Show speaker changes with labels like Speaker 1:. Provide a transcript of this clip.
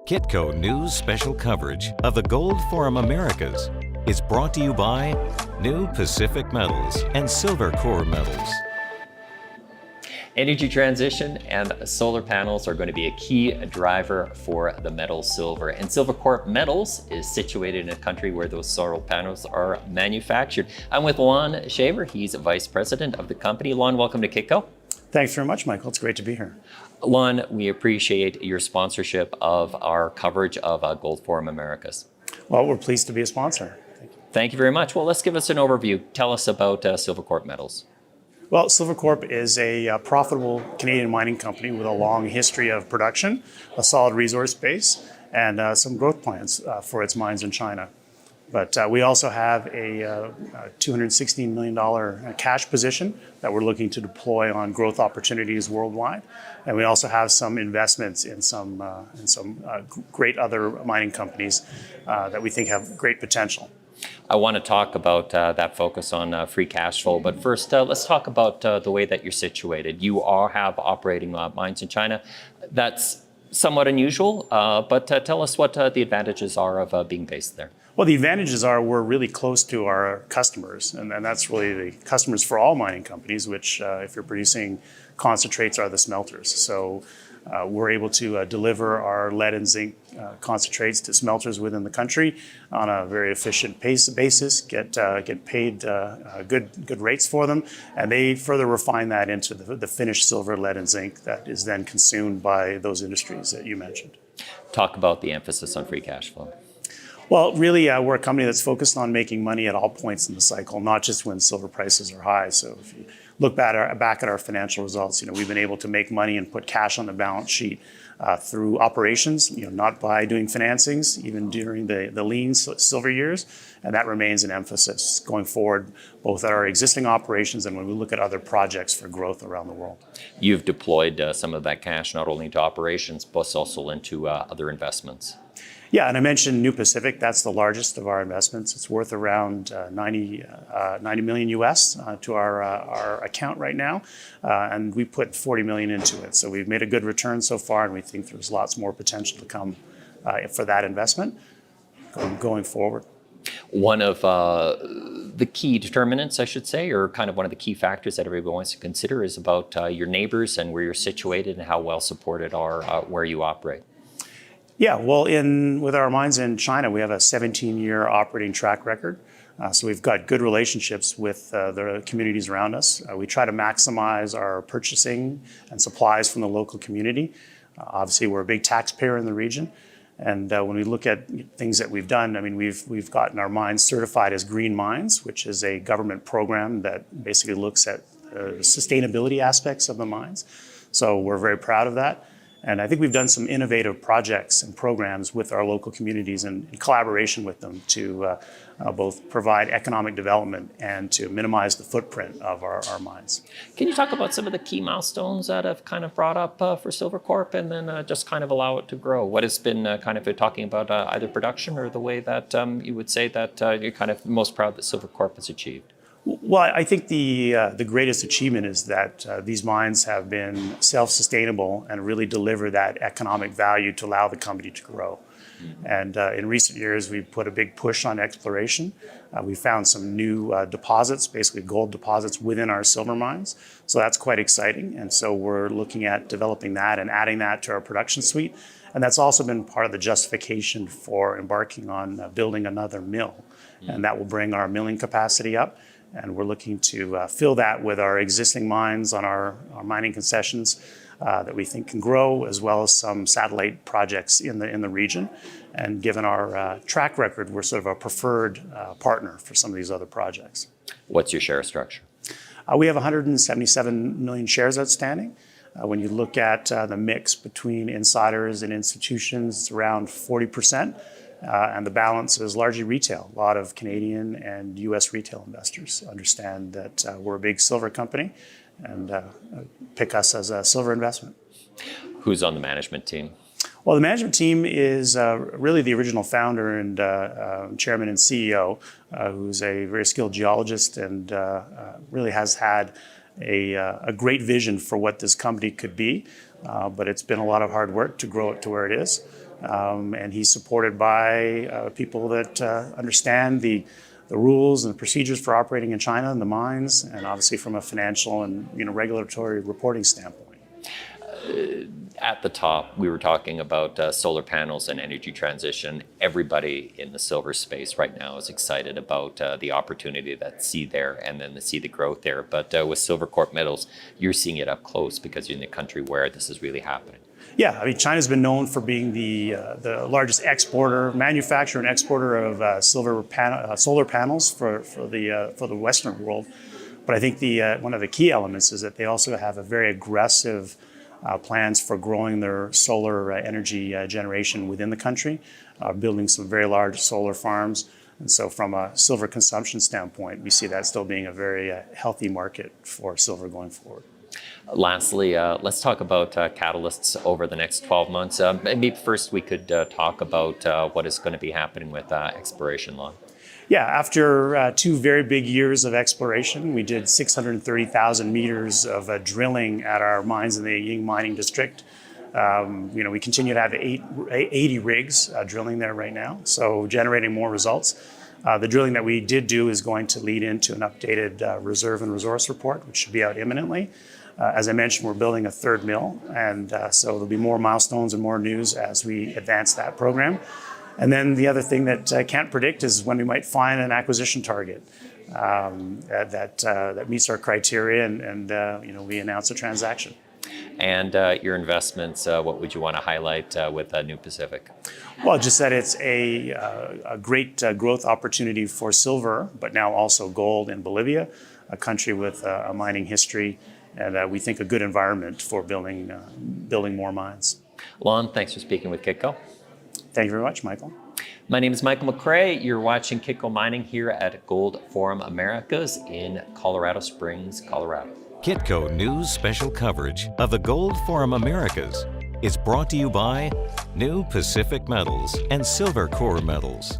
Speaker 1: Kitco News special coverage of the Gold Forum Americas is brought to you by New Pacific Metals and Silvercorp Metals.
Speaker 2: Energy transition and solar panels are going to be a key driver for the metal silver. And Silvercorp Metals is situated in a country where those solar panels are manufactured. I'm with Lon Shaver. He's Vice President of the company. Lon, welcome to Kitco.
Speaker 3: Thanks very much, Michael. It's great to be here.
Speaker 2: Lon, we appreciate your sponsorship of our coverage of Gold Forum Americas.
Speaker 3: Well, we're pleased to be a sponsor. Thank you.
Speaker 2: Thank you very much. Well, let's give us an overview. Tell us about Silvercorp Metals.
Speaker 3: Well, Silvercorp is a profitable Canadian mining company with a long history of production, a solid resource base, and some growth plans for its mines in China. But we also have a $216 million cash position that we're looking to deploy on growth opportunities worldwide. And we also have some investments in some great other mining companies that we think have great potential.
Speaker 2: I want to talk about that focus on free cash flow. But first, let's talk about the way that you're situated. You have operating mines in China. That's somewhat unusual, but tell us what the advantages are of being based there.
Speaker 3: Well, the advantages are we're really close to our customers, and that's really the customers for all mining companies, which if you're producing concentrates are the smelters. So we're able to deliver our lead and zinc concentrates to smelters within the country on a very efficient basis, get paid good rates for them, and they further refine that into the finished silver, lead, and zinc that is then consumed by those industries that you mentioned.
Speaker 2: Talk about the emphasis on free cash flow.
Speaker 3: Well, really, we're a company that's focused on making money at all points in the cycle, not just when silver prices are high. So if you look back at our financial results, we've been able to make money and put cash on the balance sheet through operations, not by doing financings, even during the lean silver years. And that remains an emphasis going forward, both at our existing operations and when we look at other projects for growth around the world.
Speaker 2: You've deployed some of that cash not only into operations, but also into other investments.
Speaker 3: Yeah, and I mentioned New Pacific. That's the largest of our investments. It's worth around 90 million US to our account right now, and we put 40 million into it. So we've made a good return so far, and we think there's lots more potential to come for that investment going forward.
Speaker 2: One of the key determinants, I should say, or kind of one of the key factors that everybody wants to consider is about your neighbors and where you're situated and how well supported are where you operate.
Speaker 3: Yeah, well, with our mines in China, we have a 17-year operating track record. So we've got good relationships with the communities around us. We try to maximize our purchasing and supplies from the local community. Obviously, we're a big taxpayer in the region. And when we look at things that we've done, I mean, we've gotten our mines certified as green mines, which is a government program that basically looks at sustainability aspects of the mines. So we're very proud of that. And I think we've done some innovative projects and programs with our local communities and in collaboration with them to both provide economic development and to minimize the footprint of our mines.
Speaker 2: Can you talk about some of the key milestones that have kind of brought up for Silvercorp and then just kind of allow it to grow? What has been kind of talking about either production or the way that you would say that you're kind of most proud that Silvercorp has achieved?
Speaker 3: Well, I think the greatest achievement is that these mines have been self-sustainable and really deliver that economic value to allow the company to grow. Mm-hmm. And in recent years, we've put a big push on exploration. We found some new deposits, basically gold deposits within our silver mines. So that's quite exciting. And so we're looking at developing that and adding that to our production suite. And that's also been part of the justification for embarking on building another mill. Mm-hmm. And that will bring our milling capacity up. And we're looking to fill that with our existing mines on our mining concessions that we think can grow, as well as some satellite projects in the region. And given our track record, we're sort of a preferred partner for some of these other projects.
Speaker 2: What's your share structure?
Speaker 3: We have 177 million shares outstanding. When you look at the mix between insiders and institutions, it's around 40%. And the balance is largely retail. A lot of Canadian and U.S. retail investors understand that we're a big silver company and pick us as a silver investment.
Speaker 2: Who's on the management team?
Speaker 3: Well, the management team is really the original founder and chairman and CEO, who's a very skilled geologist and really has had a great vision for what this company could be. But it's been a lot of hard work to grow it to where it is. And he's supported by people that understand the rules and the procedures for operating in China and the mines, and obviously from a financial and regulatory reporting standpoint.
Speaker 2: At the top, we were talking about solar panels and energy transition. Everybody in the silver space right now is excited about the opportunity that see there and then to see the growth there. But with Silvercorp Metals, you're seeing it up close because you're in the country where this is really happening.
Speaker 3: Yeah, I mean, China's been known for being the largest manufacturer and exporter of solar panels for the Western world. But I think one of the key elements is that they also have a very aggressive plans for growing their solar energy generation within the country, building some very large solar farms. And so from a silver consumption standpoint, we see that still being a very healthy market for silver going forward.
Speaker 2: Lastly, let's talk about catalysts over the next 12 months. Maybe first we could talk about what is going to be happening with exploration, Lon.
Speaker 3: Yeah, after 2 very big years of exploration, we did 630,000 meters of drilling at our mines in the Ying mining district. We continue to have 80 rigs drilling there right now, so generating more results. The drilling that we did do is going to lead into an updated reserve and resource report, which should be out imminently. As I mentioned, we're building a 3rd mill, and so there'll be more milestones and more news as we advance that program. And then the other thing that I can't predict is when we might find an acquisition target that meets our criteria, and we announce a transaction.
Speaker 2: And your investments, what would you want to highlight with New Pacific?
Speaker 3: Well, just that it's a great growth opportunity for silver, but now also gold in Bolivia, a country with a mining history, and we think a good environment for building more mines.
Speaker 2: Lon, thanks for speaking with Kitco.
Speaker 3: Thank you very much, Michael.
Speaker 2: My name is Michael McRae. You're watching Kitco Mining here at Gold Forum Americas in Colorado Springs, Colorado.
Speaker 1: Kitco News special coverage of the Gold Forum Americas is brought to you by New Pacific Metals and Silvercorp Metals.